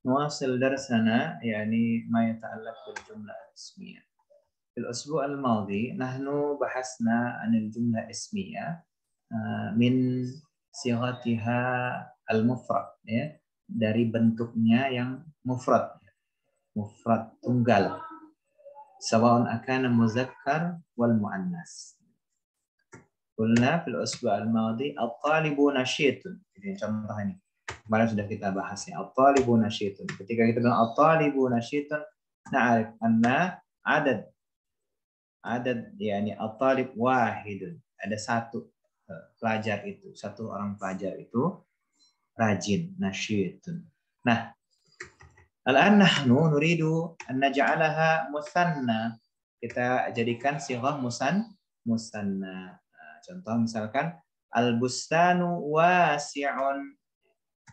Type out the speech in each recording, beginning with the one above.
نواصل درسنا يعني ما يتعلق بالجملة الاسمية. في الأسبوع الماضي نحن بحثنا عن الجملة الاسمية من صيغتها المفرد, ya, dari bentuknya yang mufrad tunggal, sawa'un akana muzakkar wal muannas. Qulna fil usbu' al-madhi at-talibu nasyitun. Ini contoh ini. Kemarin sudah kita bahas ya. At-talibu nasyitun. Ketika kita bilang at-talibu nasyitun, na'arif anna adad yakni at-talib wahidun. Ada satu pelajar itu, satu orang pelajar itu rajin, nasyitun. Nah, al-an nahnu nuridu an naj'alaha musanna. Kita jadikan sighah musanna. Contoh misalkan al-bustanu wasi'un.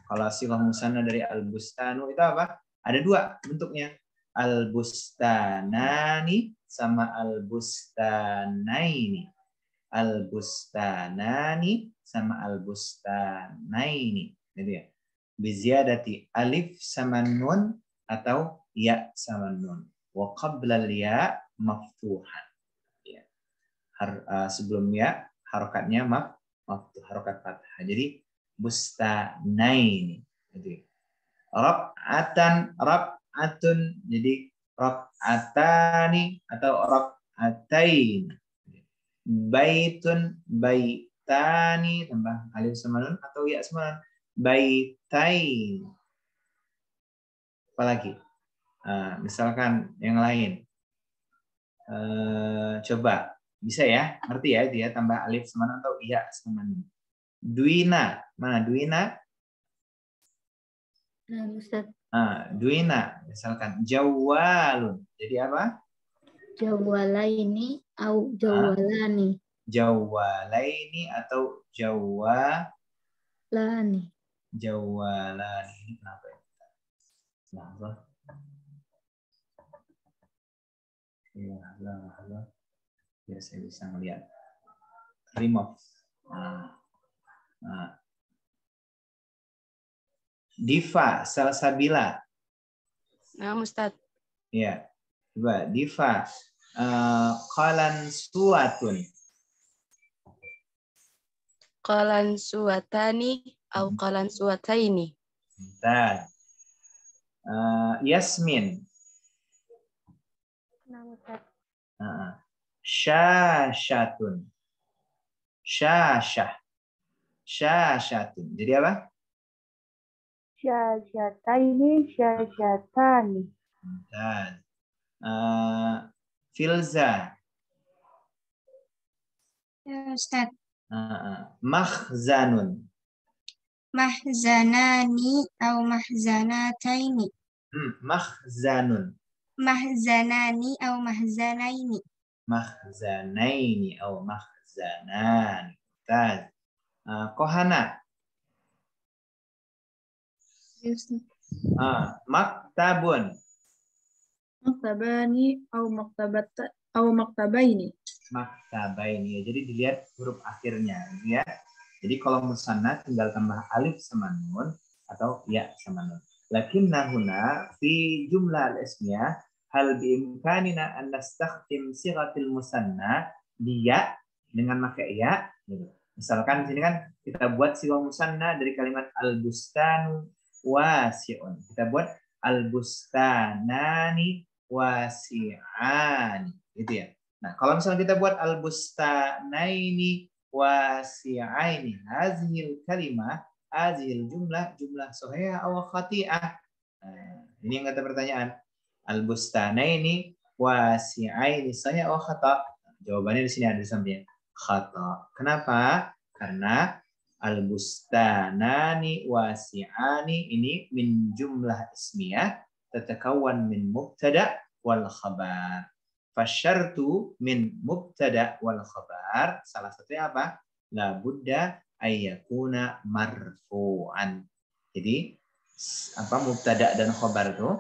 Kalau sighah musanna dari al-bustanu itu apa? Ada dua bentuknya. Al-bustanani sama al-bustanaini. Al-bustanani sama al-bustanaini. Jadi ya. Biziyadati alif sama nun atau ya sama nun. Wa qabla al-ya maftuhan. Ya. Sebelum ya harokatnya maftuh, harokat fathah. Jadi bustanaini. Jadi rab'atun, jadi rab'atani atau rab'atain. Baitun, baitani, tambah alif sama nun atau ya sama nun. Baitain. Apalagi? Misalkan yang lain. Coba. Bisa ya? Ngerti ya itu ya? Tambah alif sama nun atau ya sama nun. Duina. Mana duina? Ustaz. Duina. Misalkan jawalun. Jadi apa? Jawalaini atau jawalani. Jawalaini atau jawalani. Jawalani. Ini kenapa ya? Kenapa? Ya, biar saya bisa melihat. Remove. Diva, salsabila. Nah, Ustaz. Ya, coba Diva. Qalan suwatun. Qalan suwatani atau qalan suwataini. Dan Yasmin. Nah, Ustaz. Syashatun. Syashatun. Jadi apa? Syashataini, syashatani. Dan Filza. Ya, Ustaz. Mahzanun. Mahzanani atau mahzanataini. Mahzanun. Mahzanani atau mahzanaini. Mahzanaini atau mahzanani. Dan Kohana. Ya, Ustaz. Maktabun. Maktabani atau maktabaini. Maktabaini. Jadi dilihat huruf akhirnya, ya. Jadi kalau musanna tinggal tambah alif sama nun atau ya sama nun. Lakinna huna fi jumlah al-ismiyah hal biimkanina an nastakhdim sighatil musanna dia dengan pakai ya. Gitu. Misalkan di sini kan kita buat sighah musanna dari kalimat al-bustanu wasi'un. Kita buat al-bustanani wasi'ani. Gitu ya. Nah, kalau misalnya kita buat al-bustanaini wasi'aini, hazihil kalimah, hazihil jumlah sahihah atau khati'ah. Ini yang kata pertanyaan. Al-bustanaini wasi'aini sahih atau khata'? Jawabannya di sini ada di samping. Khata'. Kenapa? Karena al-bustanani wasi'ani ini min jumlah ismiyah tatakawan min mubtada' wal khabar. Fasyartu min mubtada wal khabar, salah satunya apa? La budda ayyakuna marfu'an. Jadi apa mubtada dan khabar itu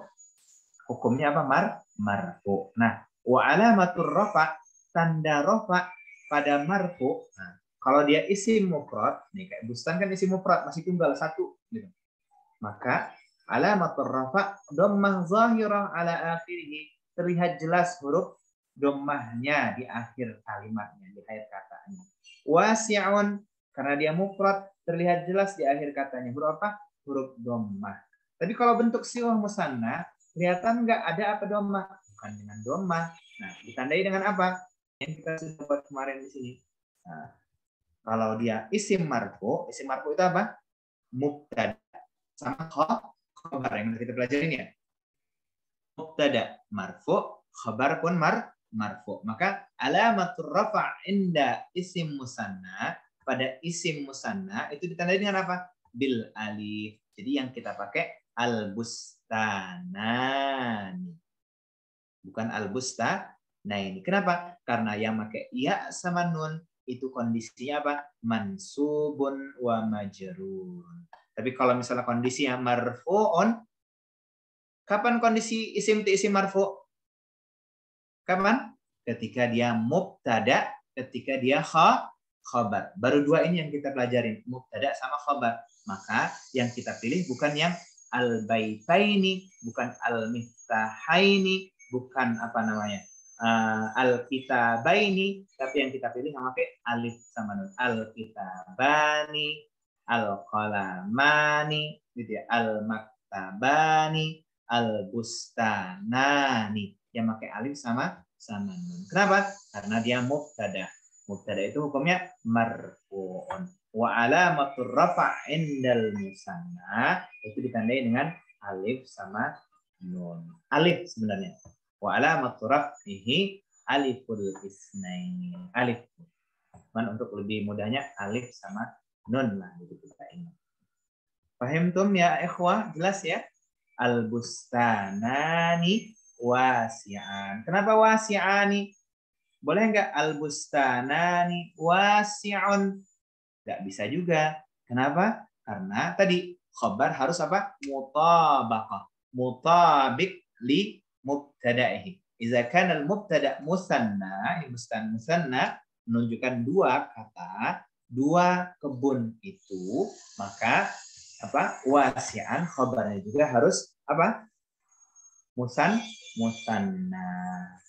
hukumnya apa? Marfu. Nah, wa alamatur rafa, tanda rafa pada marfu. Nah, Kalau dia isim mufrad, nih kayak bustan kan isim mufrad masih tunggal satu, gitu. Maka alamatur rafa dhammah zahirah ala akhirih, terlihat jelas huruf dhammahnya di akhir kalimatnya, di akhir katanya. Wasi'un, karena dia mufrad, terlihat jelas di akhir katanya huruf apa? Huruf dhammah. Tapi kalau bentuk siwah musanna, kelihatan nggak ada apa dhammah? Bukan dengan dhammah. Nah, ditandai dengan apa? Yang kita sudah buat kemarin di sini. Nah, kalau dia isim marfu itu apa? Mubtada sama khabar yang kita pelajarin ya. Mubtada marfu, khabar pun marfu. Maka alamatur rafa' inda isim musanna, pada isim musanna itu ditandai dengan apa? Bil alif. Jadi yang kita pakai al-bustanani. Bukan al-bustanaini. Kenapa? Karena yang pakai ya sama nun itu kondisinya apa? Mansubun wa majrurun. Tapi kalau misalnya kondisinya marfu'un, kapan kondisi isim ti isim marfu'? Kapan? Ketika dia mubtada, ketika dia khabar. Baru dua ini yang kita pelajarin, mubtada sama khabar. Maka yang kita pilih bukan yang al-baitaini, bukan al-miftahaini, bukan apa namanya? Al-kitabaini, tapi yang kita pilih yang pakai alif sama nun. Al-kitabani, al-qalamani, gitu ya. Al-maktabani, al-bustanani, yang pakai alif sama nun. Kenapa? Karena dia mubtada. Mubtada itu hukumnya marfu'un. Wa alamatur rafa' indal musanna, itu ditandai dengan alif sama nun. Alif sebenarnya. Wa alamatur raf'ihi aliful isnain. Alif. Cuman untuk lebih mudahnya alif sama nun lah, gitu kita ingat. Fahimtum ya ikhwah? Jelas ya? Al-bustanani wasi'an. Kenapa wasi'ani? Boleh nggak al-bustanani wasi'un? Nggak bisa juga. Kenapa? Karena tadi khabar harus apa? Mutabaqah. Mutabik li mubtada'ihi. Idza kana al-mubtada musanna, musanna menunjukkan dua kata, dua kebun itu, maka apa? Wasi'an khabarnya juga harus apa? Musanna,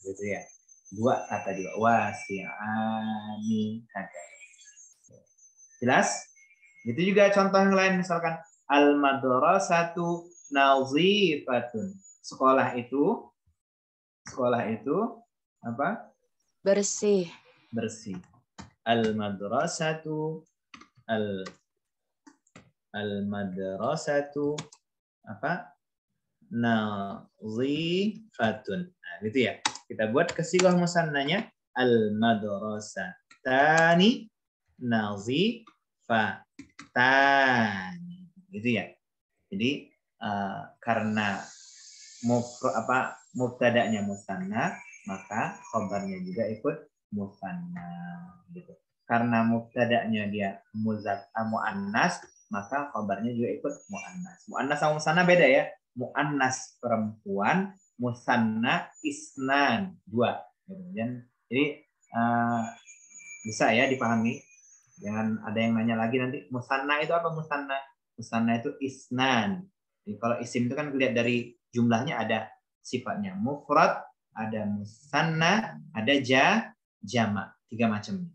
gitu ya. Dua kata juga, wasi'ani kata. Jelas? Itu juga contoh yang lain, misalkan al-madrasatu nazifatun. Sekolah itu apa? Bersih. Bersih. Al-madrasatu al-madrasatu apa? Nazifatun. Nah, gitu ya. Kita buat kesighah musannanya al-madrasatani nazifatani. Gitu ya. Jadi karena mubtada'nya musanna, maka khabarnya juga ikut musanna, gitu. Karena mubtada'nya dia muannas, maka khabarnya juga ikut muannas. Muannas sama musanna beda ya. Muannas perempuan, musanna isnan, dua. Jadi bisa ya dipahami. Jangan ada yang nanya lagi nanti, musanna itu apa musanna? Musanna itu isnan. Jadi kalau isim itu kan dilihat dari jumlahnya, ada sifatnya mufrad, ada musanna, ada jama', tiga macam.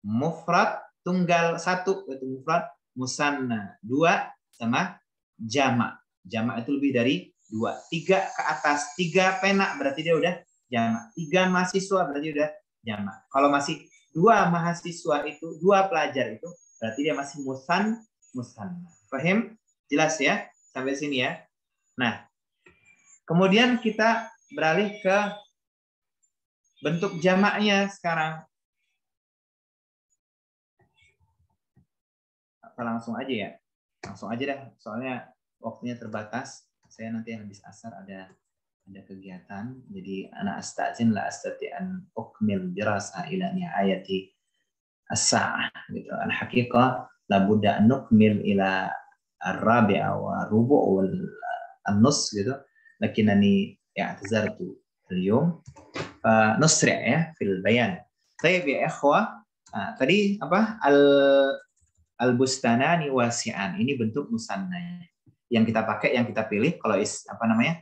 Mufrad tunggal satu itu mufrad, musanna dua, sama jama'. Jama' itu lebih dari dua. Tiga ke atas, tiga pena berarti dia udah jama'. Tiga mahasiswa berarti udah jama'. Kalau masih dua mahasiswa itu, dua pelajar itu, berarti dia masih musanna. Paham? Jelas ya? Sampai sini ya. Nah, kemudian kita beralih ke bentuk jamaknya sekarang. Apa langsung aja ya? Langsung aja dah, soalnya waktunya terbatas. Saya nanti habis asar ada kegiatan. Jadi ana astazin la astati an ukmil dirasa ila nihayati as-sa'ah gitu. Al-haqiqah la budda nukmil ila ar-rabi'a wa rubu' wal an-nus gitu. Lakinani i'tazartu al-yawm nusri' ya fil bayan. Baik ya ikhwah, Nah, tadi apa? Al-bustanani wasi'an. Ini bentuk musanna. Yang kita pakai, yang kita pilih kalau apa namanya?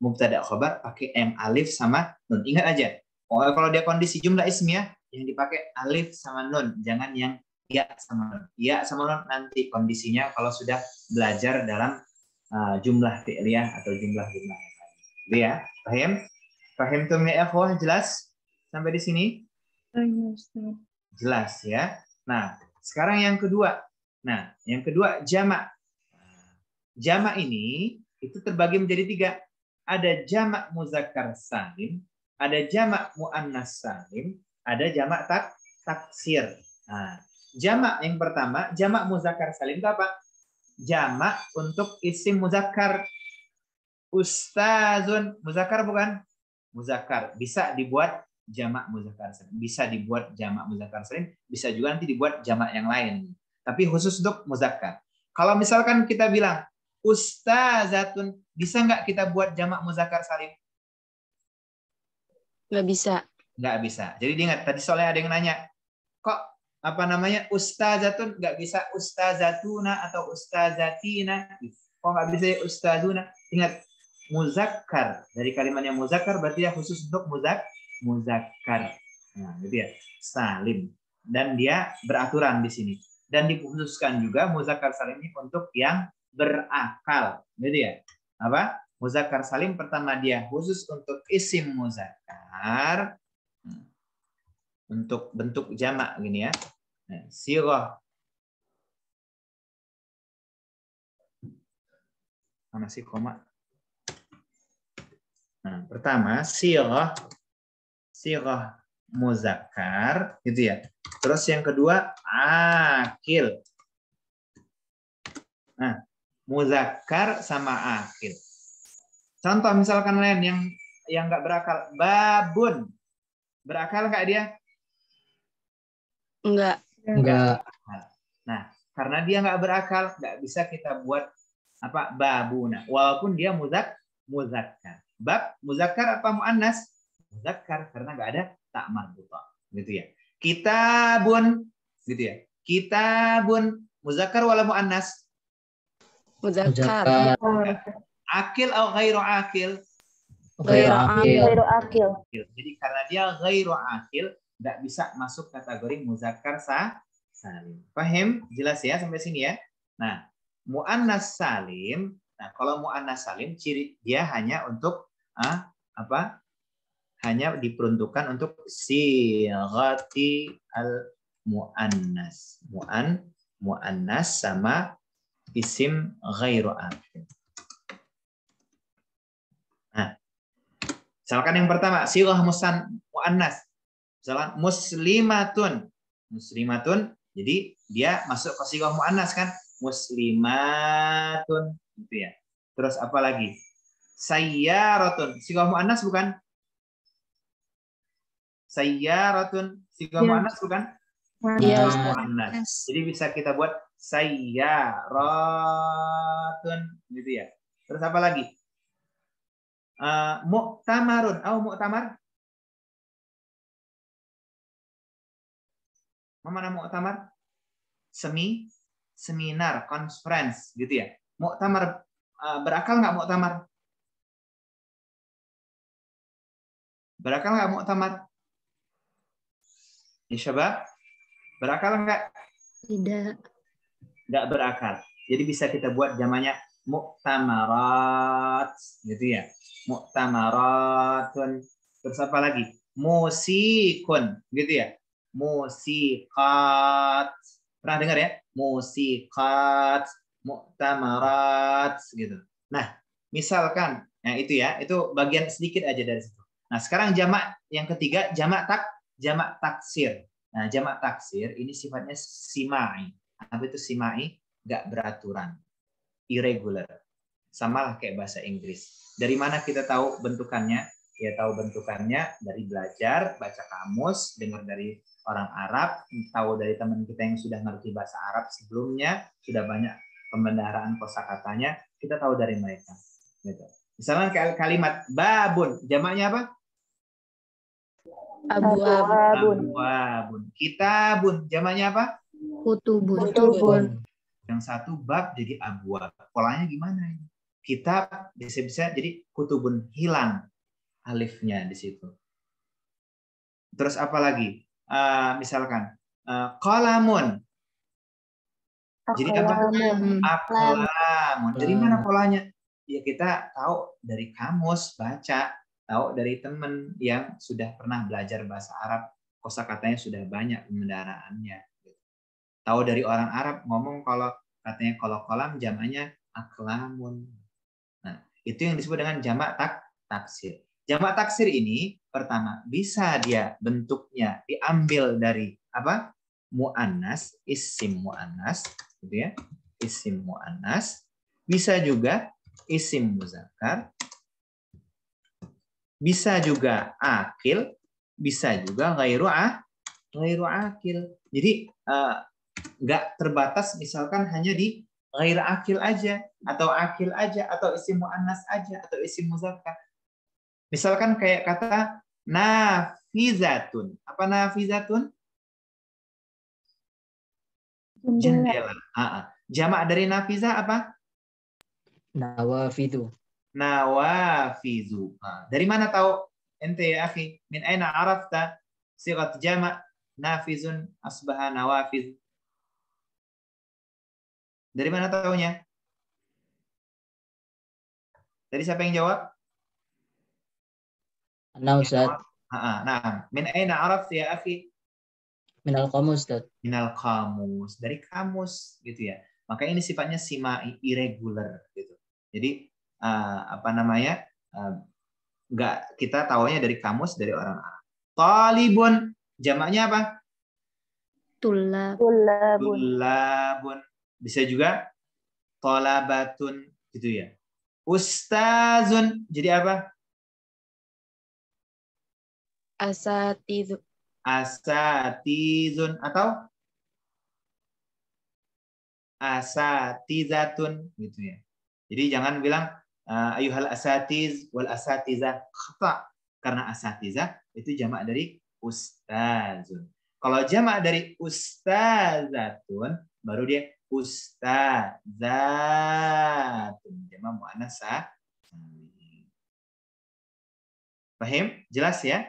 Mubtada khabar pakai alif sama nun. Ingat aja. Kalau dia kondisi jumlah ismiyah yang dipakai alif sama nun, jangan yang ya sama nun. Ya sama nun nanti kondisinya kalau sudah belajar dalam jumlah fi'liyah atau jumlah-jumlah yang lain. Gitu ya. Paham? Paham tuh ya ikhwah, jelas sampai di sini? Jelas ya. Nah, sekarang yang kedua. Nah, yang kedua jamak. Jamak ini itu terbagi menjadi 3. Ada jamak muzakkar salim, ada jamak muannas salim, ada jamak taksir. Nah, jamak yang pertama, jamak muzakkar salim itu apa? Jamak untuk isim muzakkar. Ustazun, muzakkar bukan? Muzakkar. Bisa dibuat jamak muzakkar salim. Bisa dibuat jamak muzakkar salim, bisa juga nanti dibuat jamak yang lain. Tapi khusus untuk muzakkar. Kalau misalkan kita bilang ustazatun, bisa nggak kita buat jamak muzakkar salim? Nggak bisa. Nggak bisa. Jadi diingat, tadi soalnya ada yang nanya, kok apa namanya ustazatun nggak bisa ustazatuna atau ustazatina? Kok nggak bisa ustazuna? Ingat, muzakkar. Dari kalimat yang muzakkar berarti dia khusus untuk muzakkar. Nah, gitu ya. Salim. Dan dia beraturan di sini. Dan dikhususkan juga muzakkar salim ini untuk yang berakal. Gitu ya. Apa? Muzakkar salim pertama dia khusus untuk isim muzakkar. Untuk bentuk jamak gini ya. Nah, sirah. Mana sih koma? Nah, pertama sirah muzakkar gitu ya. Terus yang kedua akil. Nah, muzakkar sama akil. Contoh misalkan lain yang nggak berakal, babun. Berakal nggak dia? Enggak. Nah, karena dia nggak berakal, nggak bisa kita buat apa babuna. Walaupun dia muzakkar. Bab muzakkar apa muannas? Muzakkar karena nggak ada tak marbutah, gitu ya. Kitabun, gitu ya. Kitabun muzakkar wala muannas? Muzakkar. Akil atau ghairu akil? Ghairu akil. Jadi karena dia ghairu akil, nggak bisa masuk kategori muzakkar salim. Paham? Jelas ya sampai sini ya. Nah, muannas salim. Nah, kalau muannas salim ciri dia hanya untuk apa? Hanya diperuntukkan untuk sighati al muannas. Muannas sama isim ghairu akil. Nah, misalkan yang pertama sighah muannas. Misalkan muslimatun. Jadi dia masuk ke sighah muannas kan? Muslimatun gitu ya. Terus apa lagi? Sayyaratun. Sighah muannas bukan? Sayyaratun. Sighah muannas bukan? Iya, Muannas. Jadi bisa kita buat sayyaratun gitu ya. Terus apa lagi? Mu'tamarun. Mu'tamar? Mana mu'tamar? Seminar, conference gitu ya. Mu'tamar berakal nggak mu'tamar? Berakal nggak mu'tamar? Ya syabab, berakal nggak? Tidak. Nggak berakal. Jadi bisa kita buat zamannya mu'tamarat gitu ya. Mu'tamaratun. Terus apa lagi? Musikun gitu ya. Musikat. Pernah dengar ya? Musikat, mu'tamarat gitu. Nah, misalkan itu ya, itu bagian sedikit aja dari situ. Nah, sekarang jamak yang ketiga, jamak taksir. Nah, jamak taksir ini sifatnya simai. Apa itu simai? Nggak beraturan. Irregular. Sama lah kayak bahasa Inggris. Dari mana kita tahu bentukannya? Ya tahu bentukannya dari belajar, baca kamus, dengar dari orang Arab, tahu dari teman kita yang sudah ngerti bahasa Arab sebelumnya, sudah banyak pembendaharaan kosakatanya, kita tahu dari mereka. Gitu. Misalnya kalimat babun, jamaknya apa? Abwab. Abwabun. Kitabun. Jamaknya apa? Kutubun. Kutubun. Yang satu bab jadi abwab. Polanya gimana ini? Kitab bisa-bisa jadi kutubun, hilang alifnya di situ. Terus apa lagi? Misalkan qalamun. Jadi apa? Aqlamun. Dari mana polanya? Ya kita tahu dari kamus baca, tahu dari teman yang sudah pernah belajar bahasa Arab, kosakatanya sudah banyak pendaraannya. Tahu dari orang Arab ngomong kalau katanya kalau kolam jamaknya aqlamun. Nah, itu yang disebut dengan jamak taksir. Jamak taksir ini pertama bisa dia bentuknya diambil dari apa? Muannas, isim muannas, gitu ya. Isim muannas. Bisa juga isim muzakkar. Bisa juga akil, bisa juga ghairu akil. Jadi nggak terbatas misalkan hanya di ghair akil aja atau isim muannas aja atau isim muzakkar. Misalkan kayak kata nafizatun. Apa nafizatun? Jendela. Jamak dari nafizah apa? Nawafidu. Nawafizu. Dari mana tahu ente ya akhi? Min aina arafta sigat jamak nafizun asbaha nawafiz? Dari mana tahunya? Dari siapa yang jawab? Ana Ustaz. Nah, min aina arafta ya akhi? Minal qamus, Ustaz. Minal kamus, dari kamus gitu ya. Maka ini sifatnya simai irregular gitu. Jadi apa namanya? Enggak, kita tahunya dari kamus dari orang Arab. Talibun, jamaknya apa? Tulabun. Bisa juga talabatun gitu ya. Ustazun jadi apa? Asatidu. Asatizun atau asatizatun gitu ya. Jadi jangan bilang ayuhal asatiz wal asatizah, khata, karena asatizah itu jamak dari ustazun. Kalau jamak dari ustazatun baru dia ustazatun, jamak muannas salim. Paham? Jelas ya?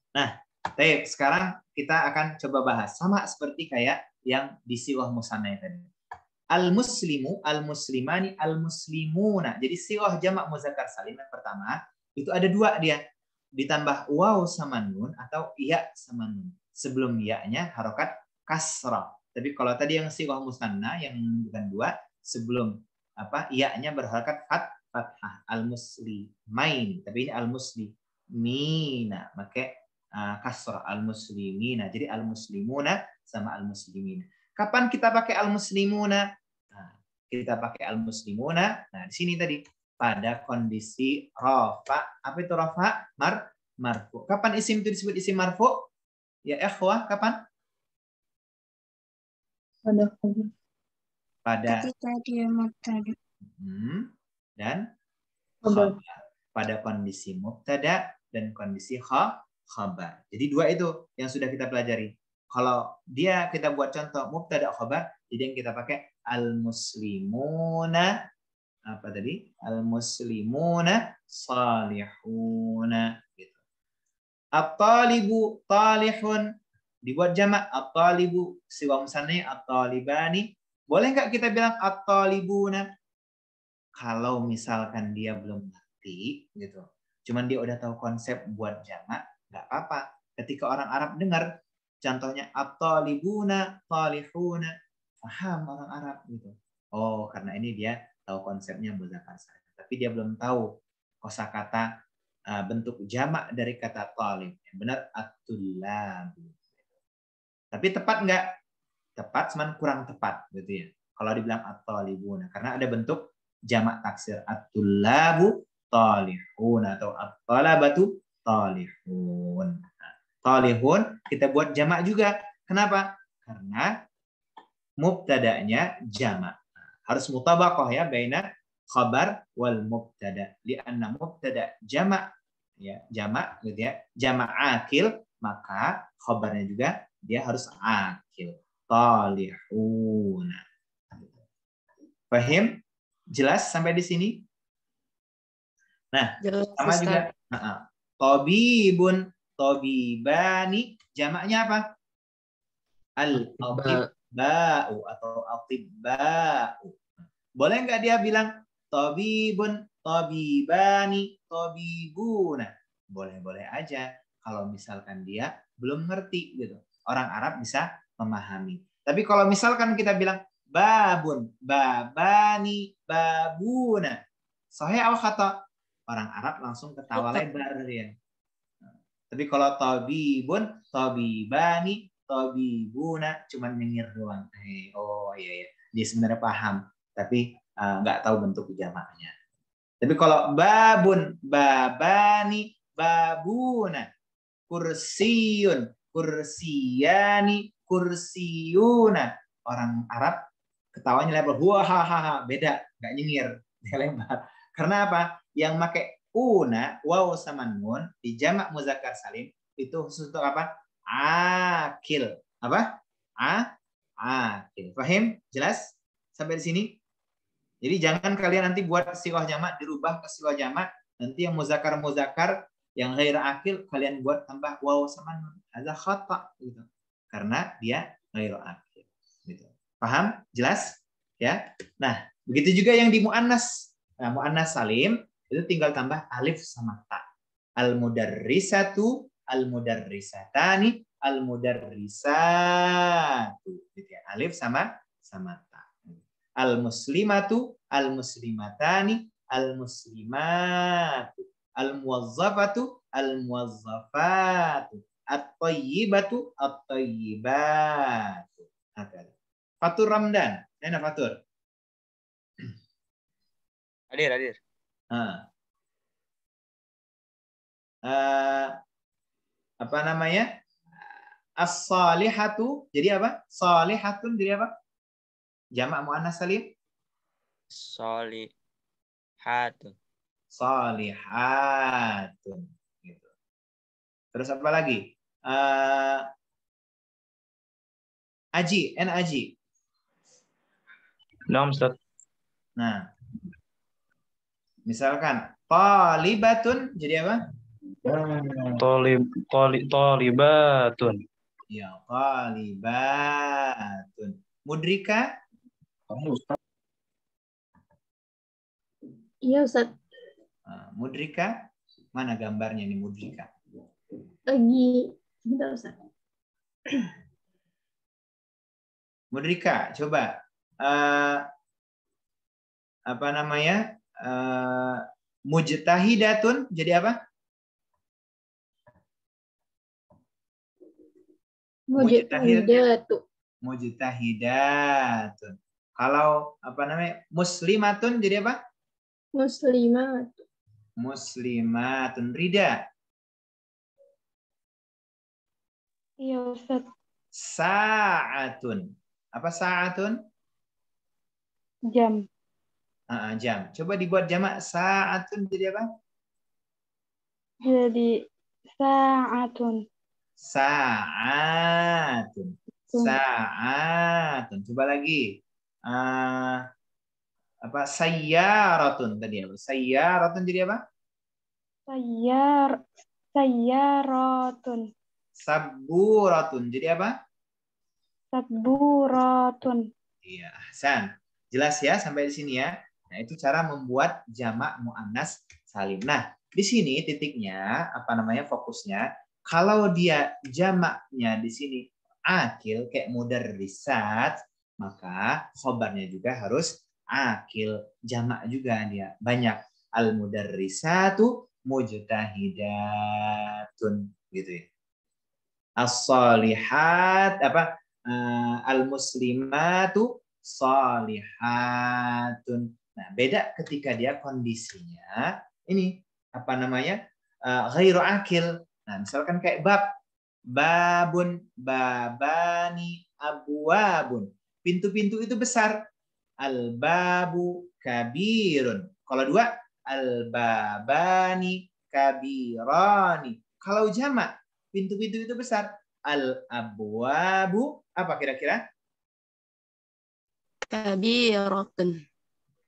Nah, baik, sekarang kita akan coba bahas sama seperti kayak yang di sighah musanna tadi. Al-muslimu, al-muslimani, al-muslimuna. Jadi sighah jamak muzakkar salim yang pertama itu ada dua dia. Ditambah waw sama nun atau iya sama nun. Sebelum ya-nya harokat kasrah. Tapi kalau tadi yang sighah musanna yang bukan dua, sebelum apa ya-nya berharokat fathah. Al-muslimain. Tapi ini al-muslimina. Maka kasrah al-muslimina. Jadi al-muslimuna sama al-muslimina. Kapan kita pakai al-muslimuna? Nah, kita pakai al-muslimuna. Nah, di sini tadi pada kondisi rafa. Apa itu rafa? Marfu. Kapan isim itu disebut isim marfu? Ya ikhwah, kapan? Pada ketika dia mubtada. Dan khabar. Pada kondisi mubtada dan kondisi khabar. Jadi dua itu yang sudah kita pelajari. Kalau dia kita buat contoh mubtada khabar, jadi yang kita pakai al-muslimuna apa tadi? Al-muslimuna salihuna gitu. At-talibu talihun dibuat jamak at-talibu siwa musanna at-talibani. Boleh nggak kita bilang at-talibuna? Kalau misalkan dia belum ngerti gitu. Cuman dia udah tahu konsep buat jamak, nggak apa-apa. Ketika orang Arab dengar contohnya at-talibuna, talihuna, paham orang Arab gitu. Oh, karena ini dia tahu konsepnya muzakkar salim. Tapi dia belum tahu kosakata bentuk jamak dari kata talib. Yang benar at-tullab. Tapi tepat nggak? Tepat, cuman kurang tepat gitu ya. Kalau dibilang at-talibuna, karena ada bentuk jamak taksir at-tullabu talihun atau at-talabatu talihun. Talihun kita buat jamak juga. Kenapa? Karena mubtada'nya jamak. Harus mutabaqah ya baina khabar wal mubtada. Lianna mubtada jamak ya, jamak gitu ya. Jamak akil, maka khobarnya juga dia harus akil. Talihuna. Paham? Jelas sampai di sini? Nah, Jelas, sama Ustaz. juga tabibun, tabibani, jamaknya apa? Al-atibba'u atau atibba'u. Boleh nggak dia bilang tabibun, tabibani, tabibuna? Boleh-boleh aja. Kalau misalkan dia belum ngerti gitu. Orang Arab bisa memahami. Tapi kalau misalkan kita bilang babun, babani, babuna. Sahih atau khata? Orang Arab langsung ketawa lebar ya. Tapi kalau tabibun, tabibani, tabibuna cuman nyengir doang. Oh iya ya. Dia sebenarnya paham, tapi nggak tahu bentuk jamaknya. Tapi kalau babun, babani, babuna, kursiyun, kursiyani, kursiyuna. Orang Arab ketawanya lebar. Wah, beda, nggak nyengir, dia lebar. Karena apa? Yang pakai una, waw sama nun di jamak muzakkar salim itu khusus untuk apa? Akil. Apa? Akil. Paham? Jelas? Sampai di sini? Jadi jangan kalian nanti buat siwah jamak dirubah ke siwah jamak, nanti yang muzakkar yang ghair akil kalian buat tambah waw sama nun. Ada khata gitu. Karena dia ghair akil. Gitu. Paham? Jelas? Ya. Nah, begitu juga yang di muannas. Nah, muannas salim itu tinggal tambah alif sama ta. Al-mudarrisatu, al-mudarrisatani, al-mudarrisatu. Gitu ya. Alif sama ta. Al-muslimatu, al-muslimatani, al-muslimatu. Al-muwazzafatu, al-muwazzafatu. At-tayyibatu, at-tayyibatu. Fatur Ramdan. Mana Fatur? Hadir. Apa namanya? As-salihatu jadi apa? Salihatun jadi apa? Jamak muannas salim? Solihatun. Salihatun. Gitu. Terus apa lagi? Aji, Aji. Nah, Ustaz. Nah, misalkan talibatun jadi apa? Tolibatun. Ya, talibatun. Mudrika? Iya, Ustaz. Mudrika? Mana gambarnya nih Mudrika? Lagi, sebentar, Ustaz. Mudrika, coba. Apa namanya? Mujtahidatun jadi apa? Mujtahidatun. Kalau apa namanya? Muslimatun jadi apa? Muslimatun. Rida. Iya, Ustaz. Sa'atun. Apa sa'atun? Jam. Jam. Coba dibuat jamak sa'atun jadi apa? Jadi sa'atun. Sa'atun. Sa'atun. Coba lagi. Apa sayyaratun tadi apa? Sayyaratun jadi apa? Sayyaratun. Saburatun jadi apa? Saburatun. Iya, Ahsan. Jelas ya sampai di sini ya. Nah, itu cara membuat jamak muannas salim. Nah, di sini titiknya apa namanya fokusnya kalau dia jamaknya di sini akil kayak mudarrisat, maka khobarnya juga harus akil, jamak juga dia banyak. Al-mudarrisatu mujtahidatun gitu ya. As-salihat apa? Al-muslimatu salihatun. Nah, beda ketika dia kondisinya ini apa namanya? Ghairu akil. Nah, misalkan kayak babun, babani, abwabun. Pintu-pintu itu besar. Al-babu kabirun. Kalau dua, al-babani kabirani. Kalau jamak, pintu-pintu itu besar. Al-abwabu, apa kira-kira? Kabiratun.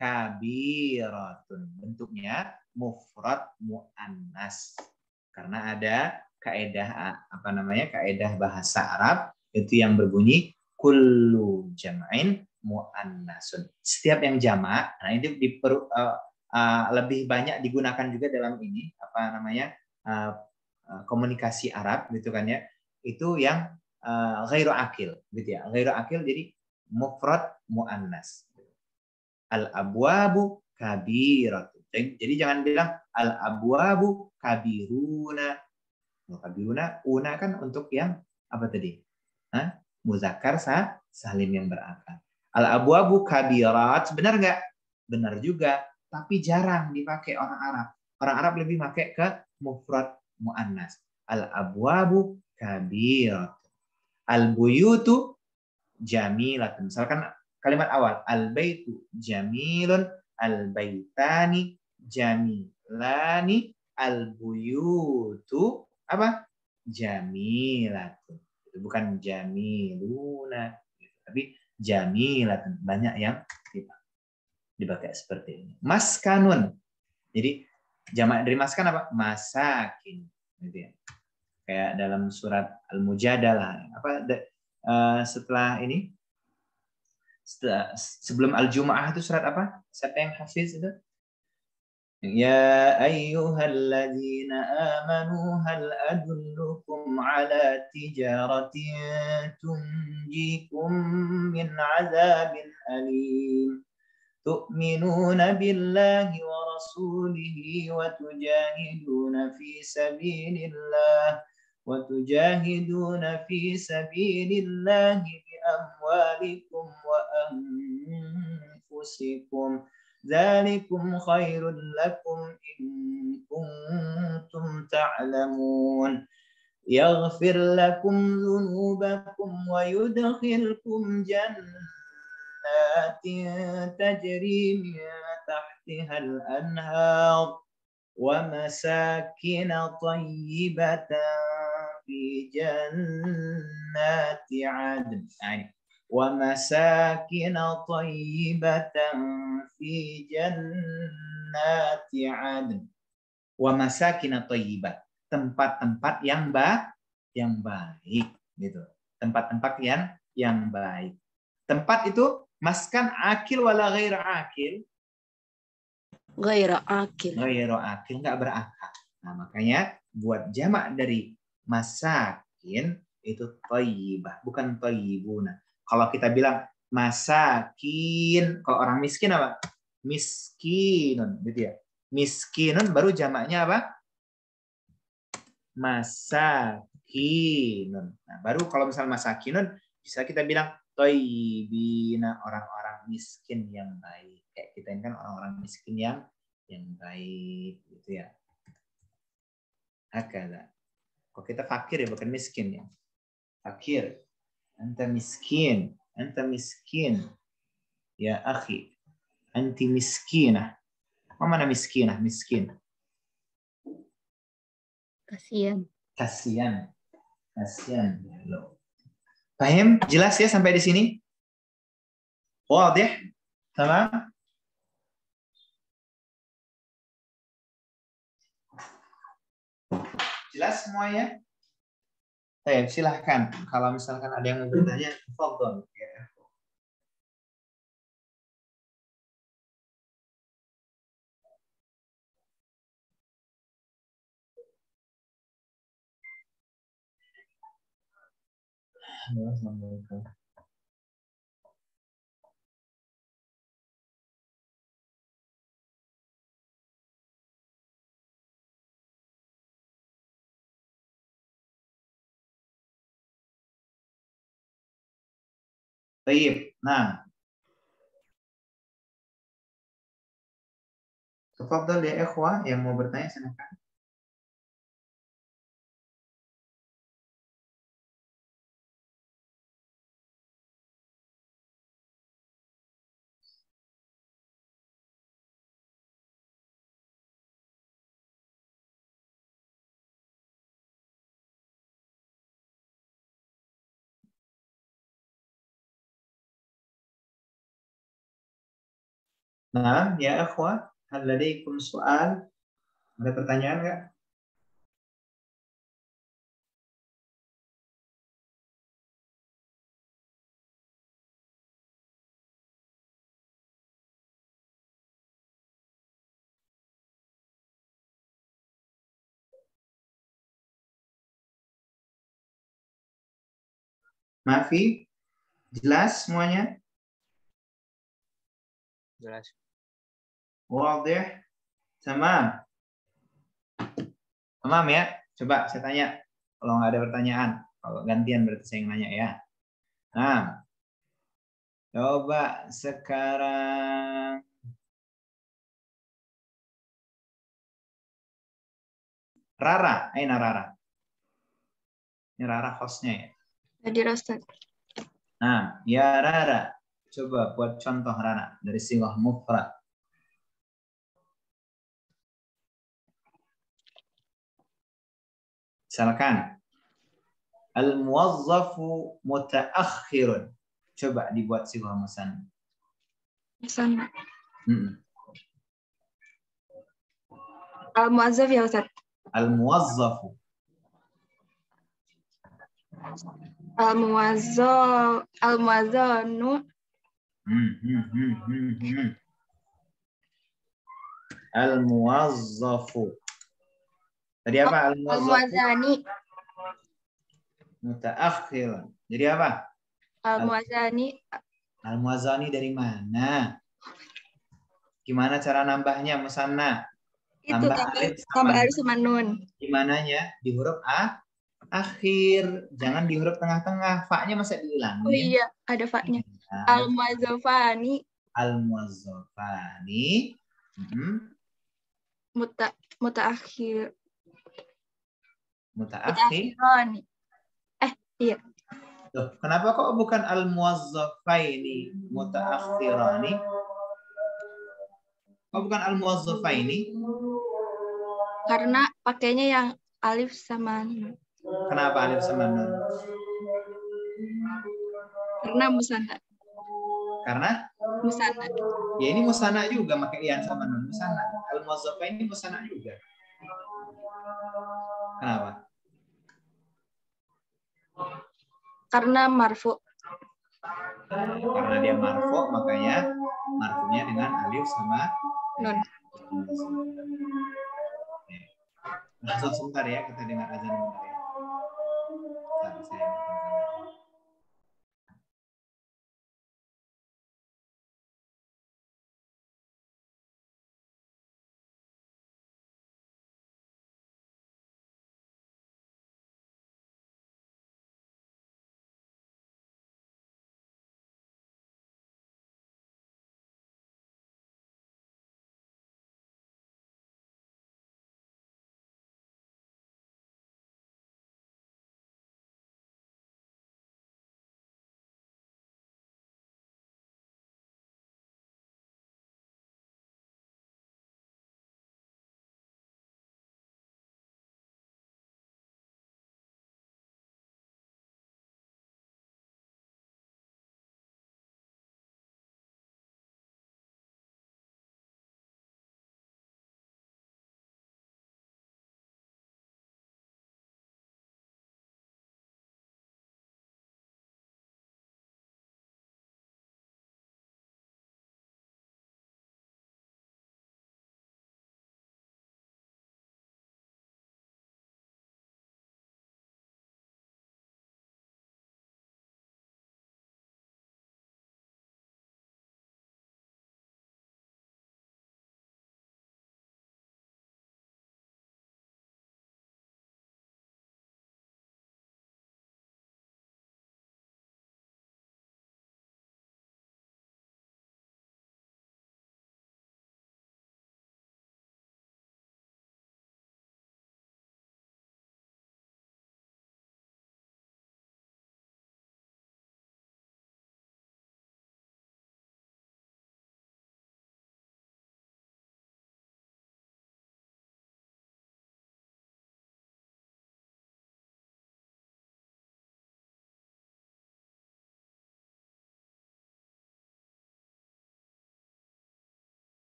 Kabiratun. Bentuknya mufrad muannas. Karena ada kaedah kaedah bahasa Arab itu yang berbunyi kullu jam'in muannasun. Setiap yang jamak, nah itu lebih banyak digunakan juga dalam ini komunikasi Arab gitu kan ya. Itu yang ghairu akil gitu ya. Ghairu akil jadi mufrad muannas. Al-abwabu kabiratu. Jadi jangan bilang al-abwabu kabiruna. Kabiruna, una kan untuk yang apa tadi? Muzakkar salim yang berakal. Al-abwabu kabirat, benar nggak? Benar juga, tapi jarang dipakai orang Arab. Orang Arab lebih pakai ke mufrad muannas. Al-abwabu kabirat. Al-buyutu jamilatun. Misalkan kalimat awal al-baitu jamilun, al-baitani jamilani, al-buyutu apa? Jamilatun. Itu bukan jamiluna, tapi jamilatun. Banyak yang dipakai seperti ini. Maskanun. Jadi jamak dari maskan apa? Masakin. Gitu ya. Kayak dalam surat Al-Mujadalah. Setelah ini? Sebelum Al-Jumu'ah itu surat apa? Siapa yang hafiz itu? Ya ayyuhalladzina amanu hal adullukum ala tijaratin tunjikum min azabin alim tu'minuna billahi wa rasulihi wa tujahiduna fi sabilillah bi amwalikum wa anfusikum ذلكم خير لكم إن كنتم تعلمون يغفر لكم ذنوبكم ويدخلكم جنات تجري من تحتها الأنهار ومساكن طيبة في جنات عدن ومساكن طيبة في جنات عدن ومساكن طيبة, tempat-tempat yang baik gitu. Tempat-tempat yang baik. Tempat itu maskan akil wala ghair akil? Ghairu akil. Ghairu akil, enggak berakal. Nah, makanya buat jamak dari masakin itu thayyibah, bukan thayyibuna. Kalau kita bilang masakin, kalau orang miskin apa? Miskinun, gitu ya. Miskinun baru jamaknya apa? Masakinun. Nah, baru kalau misalnya masakinun bisa kita bilang thayyibina, orang-orang miskin yang baik. Kayak kita ini kan orang-orang miskin yang baik, gitu ya. Hakala. Kalau kita fakir ya bukan miskin ya. Fakir. Anta miskin. Anta miskin. Ya akhi. Anti miskinah. Apa mana miskinah? Miskin. Kasihan. Kasihan. Kasihan. Paham? Jelas ya sampai di sini? Wadih? Tamam? Jelas semuanya? Baik, silahkan. Kalau misalkan ada yang mau bertanya, fadhol. Ya. Assalamualaikum. Baik. Nah, tafadhol ya ikhwah yang mau bertanya silakan. Nah, ya akhwah, hal ladaikum soal? Ada pertanyaan nggak? Mafi, jelas semuanya? Jelas. Wadih, tamam. Tamam ya. Coba saya tanya. Kalau nggak ada pertanyaan, kalau gantian berarti saya yang nanya ya. Nah, coba sekarang Rara, Aina Rara. Ini Rara hostnya ya. Hadir Ustaz. Nah, ya Rara, coba buat contoh Rara dari sighah mufrad. Misalkan al-muwazzafu mutaakhirun. Coba dibuat sighah musanna. Musanna. Hmm. Al-Muazzaf ya Ustaz. Al-muwazzafu. Al-Muwazzanu. Al-muwazzafu. Tadi apa? Al-muwazzafu Al-Muwazzani. mutaakhirun. Jadi apa? Al-Muwazzani. Al-muwazzani dari mana? Gimana cara nambahnya musanna? Itu Tambah tambah alif sama nun. di mananya? Di huruf akhir. Jangan di huruf tengah-tengah. Fa-nya masa dihilangin? Oh iya, ada fa-nya. Nah, Al-Muwazzafani. Al-muwazzafani. Mutaakhir. Mutaakhir. Mutaakhirani. Iya. Loh, kenapa kok bukan al-muwazzafaini mutaakhirani? Kok bukan al-muwazzafaini? Karena pakainya yang alif sama nun. Kenapa alif sama nun? Karena musanna. Karena? Musanna. Ya ini musanna juga pakai ian sama nun. Musanna. Al-muwazzafaini musanna juga. Kenapa? Karena marfu. Karena dia marfu, makanya marfunya dengan alif sama Nun. Langsung sebentar ya, kita dengar azan bentar ya. Bentar, saya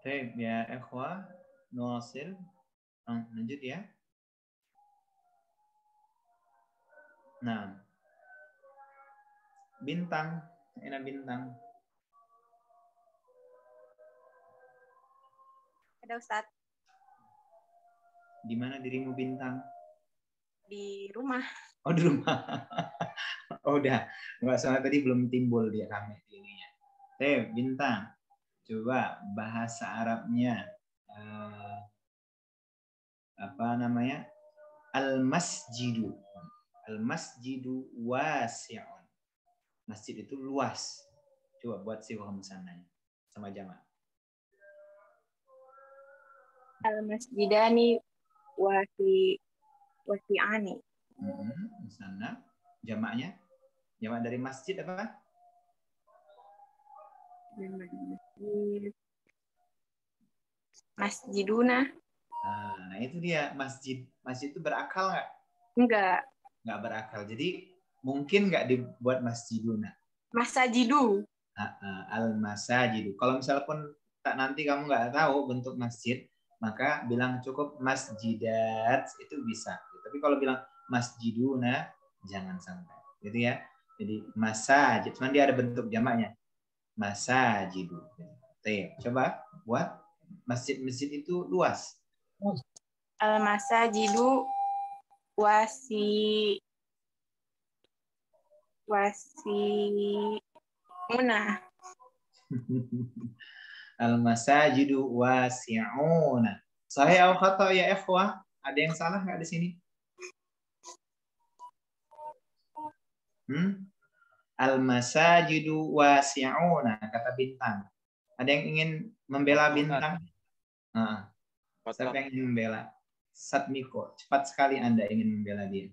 Baik ya ikhwah, nuwasil. Lanjut ya. Nah, bintang, enak bintang. Ada Ustaz Di mana dirimu bintang? di rumah. Oh di rumah. Oh udah, nggak salah tadi belum timbul dia kami di ininya. Bintang. Coba bahasa Arabnya apa namanya? Al-masjidu. Al-masjidu wasi'un. Masjid itu luas. Coba buat sighah musannahnya sama jamaah. Al-masjidani wasi'ani. Musannah. Jamaknya? Jamak dari masjid apa? Masjiduna. Nah, itu dia masjid. Masjid itu berakal nggak? Enggak. Nggak berakal. Jadi mungkin nggak dibuat masjiduna. Masajidu. Al-masajidu. Kalau misalnya pun nanti kamu nggak tahu bentuk masjid, maka bilang cukup masjidat itu bisa. Tapi kalau bilang masjiduna, jangan sampai. Gitu ya. Jadi masajid. Cuman dia ada bentuk jamaknya. Masajidu. Coba buat masjid-masjid itu luas. Al-masajidu wasi'una. Al-masajidu wasi'una. Sahih atau khata ya ikhwah? Ada yang salah nggak di sini? Al-masajidu wasi'una, kata bintang. Ada yang ingin membela bintang? Siapa yang ingin membela? Satmiko, cepat sekali Anda ingin membela dia.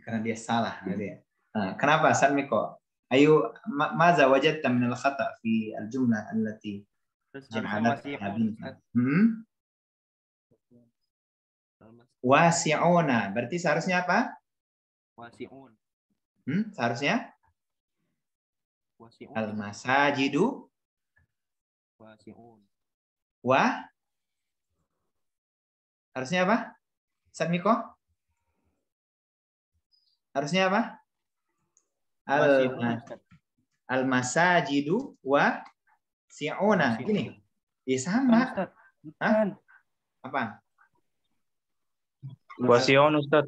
Karena dia salah. Kenapa Satmiko? Ayo, maza wajadta min al-khata fi al-jumlah allati ja'alatha bintang. Wasi'una, berarti seharusnya apa? Wasi'un. Seharusnya? Wasi'un. Al-masajidu Wasi'un. Harusnya apa? Satmiko? Harusnya apa? Al-masajidu wa si'una. Ini. Ya sama. Hah? Apa? Wasi'un Ustaz.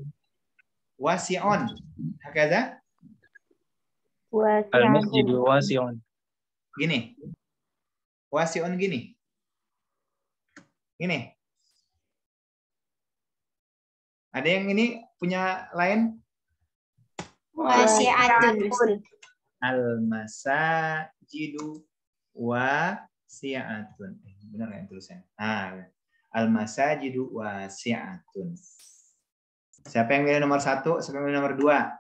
Wasi'un. Hakaza? Al-masjidu wasi'un. Gini. Wasi'un gini. Gini. Ada yang ini punya lain? Wasi'atun. Al-masajidu wasi'atun. Benar kan tulisannya? Al-masajidu wasi'atun. Siapa yang milih nomor 1? Siapa yang milih nomor 2?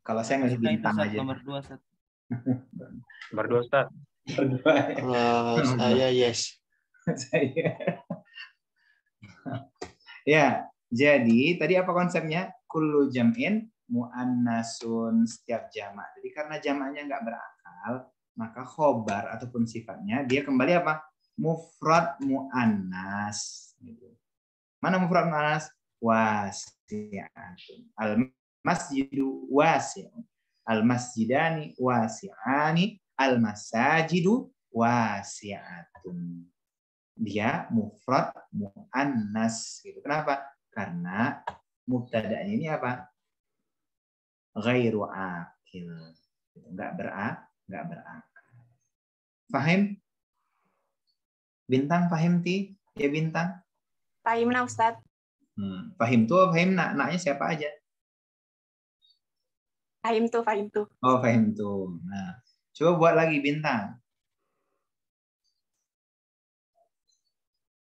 Kalau saya milih bintang aja. Nomor 2 Ustaz. Nomor 2 Ustaz. Saya yes. Saya. Ya, jadi tadi apa konsepnya? Kullu jam'in mu'annasun, setiap jamak. Jadi karena jamaknya nggak berakal, maka khobar ataupun sifatnya dia kembali apa? Mufrad mu'annas. Gitu. Mana mufrad mu'annas? Wasi'atun. Al-masjidu wasi'un. Al-masjidani wasi'ani. Al-masajidu wasi'atun. Dia mufrad mu'annas gitu. Kenapa? Karena mubtada'nya ini apa? Ghairu akil. Enggak berakal. Fahim? Bintang fahim ti? Ya bintang? Fahimna Ustaz. Fahim tuh, fahim naknya siapa aja? Fahim tuh. Oh, fahim tuh. Nah, coba buat lagi bintang.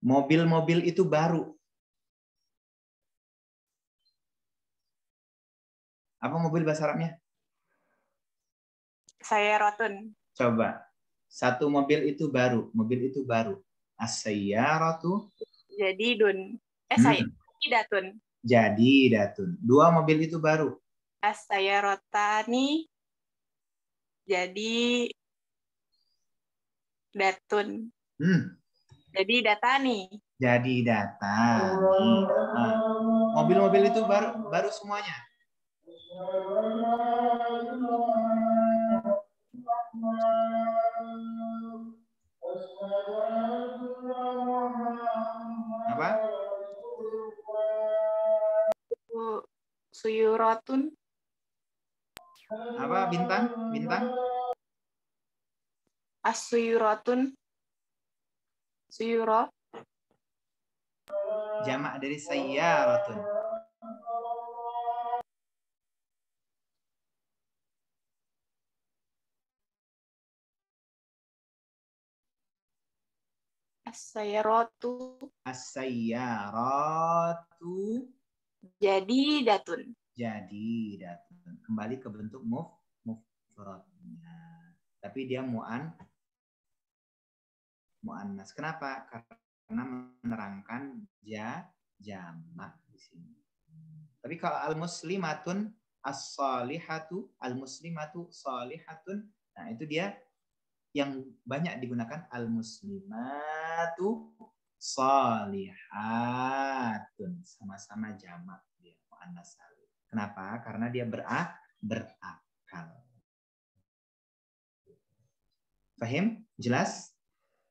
Mobil-mobil itu baru. Apa mobil bahasa Arabnya? Sayyarotun. Coba. Satu mobil itu baru. Mobil itu baru. As-sayyaratu. Jadidun. Jadidatun. Jadidatun. Dua mobil itu baru. As-sayyarotani. Datun. Jadi data nih. Jadi data. Nah, mobil-mobil itu baru semuanya. Apa? Suyuratun. Apa bintang? Bintang? As-suyuratun. Suyuro. Jamak dari sayyaratun. As-sayyaratu. As-sayyaratu. Jadi datun. Jadi datun. Kembali ke bentuk mufradnya. Tapi dia mu'annas. Kenapa? Karena menerangkan jamak di sini. Tapi kalau al-muslimatun as-salihatu, al-muslimatu salihatun, nah itu dia yang banyak digunakan al-muslimatu salihatun, sama-sama jamak dia muannas salim. Kenapa? Karena dia berakal. Fahim? Jelas?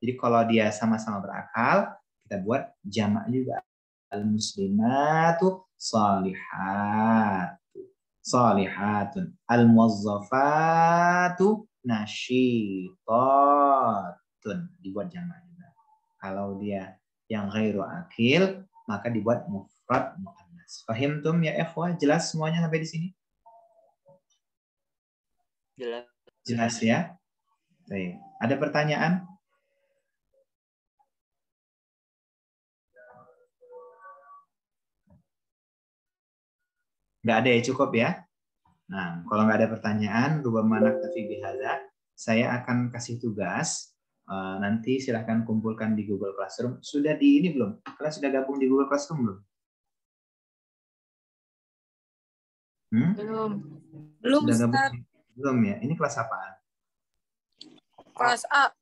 Jadi kalau dia sama-sama berakal, kita buat jamak juga. Al-muslimatu salihatun. Al-muwazzafatu nasyitatun. Dibuat jamak juga. Kalau dia yang ghairu akil, maka dibuat mufrad muannas. Fahimtum ya ikhwah? Jelas semuanya sampai di sini? Jelas. Jelas ya? Baik. Ada pertanyaan? Nggak ada ya, cukup ya? Nah, kalau nggak ada pertanyaan, rubbama naktafi bihadza, saya akan kasih tugas. Nanti silahkan kumpulkan di Google Classroom. Sudah di ini belum? Kalian sudah gabung di Google Classroom belum? Belum. Sudah gabung? Belum ya? Ini kelas apaan? Kelas A.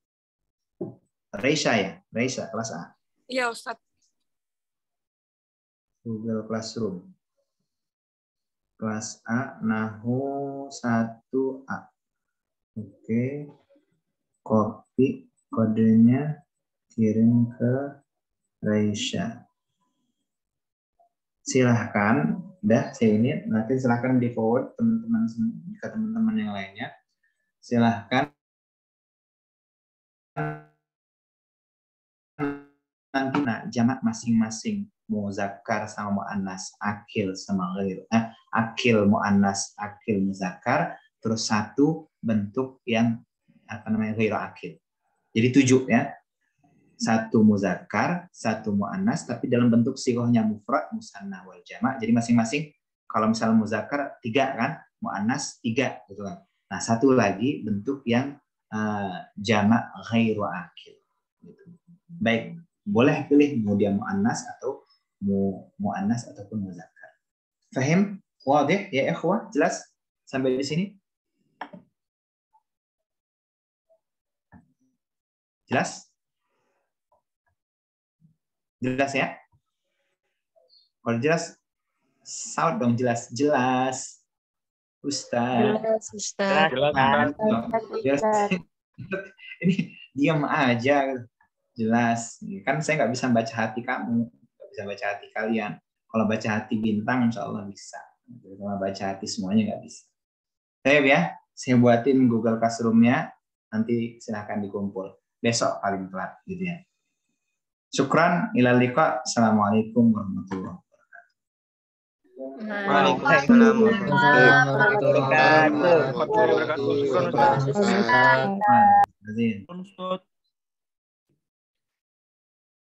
Reisha ya? Reisha, kelas A. Iya, Ustaz. Google Classroom. Kelas A, Nahu 1A. Oke. Copy kodenya, kirim ke Reisha. Silahkan, saya ini nanti silahkan di forward teman-teman ke teman-teman yang lainnya. Silahkan nanti jamak masing-masing, muzakkar sama muannas, akil sama ghair, akil muannas, akil muzakkar, terus satu bentuk yang ghairu akil. Jadi 7 ya. Satu muzakkar, satu muannas, tapi dalam bentuk sighahnya mufrad, musanna wal jamak. Jadi masing-masing kalau misalnya muzakkar 3 kan, muannas 3 gitu kan. Nah, satu lagi bentuk yang jamak ghairu akil. Gitu. Baik, boleh pilih mau dia muannas atau muannas ataupun muzakkar. Fahim? Wadih ya ikhwah? Jelas sampai di sini? Jelas? Jelas ya? Kalau jelas, shout dong jelas. Jelas. Ustaz. Jelas, Ustaz. Jelas. Ini diam aja. Jelas. Kan saya nggak bisa baca hati kamu. Nggak bisa baca hati kalian. Kalau baca hati bintang, insya Allah bisa. Kalau baca hati semuanya nggak bisa. Baik ya, saya buatin Google Classroom-nya. Nanti silahkan dikumpul. Besok paling telat gitu ya. Syukran, ilal liqa. Assalamualaikum warahmatullahi wabarakatuh. Waalaikumsalam warahmatullahi wabarakatuh. Syukran, Ustaz.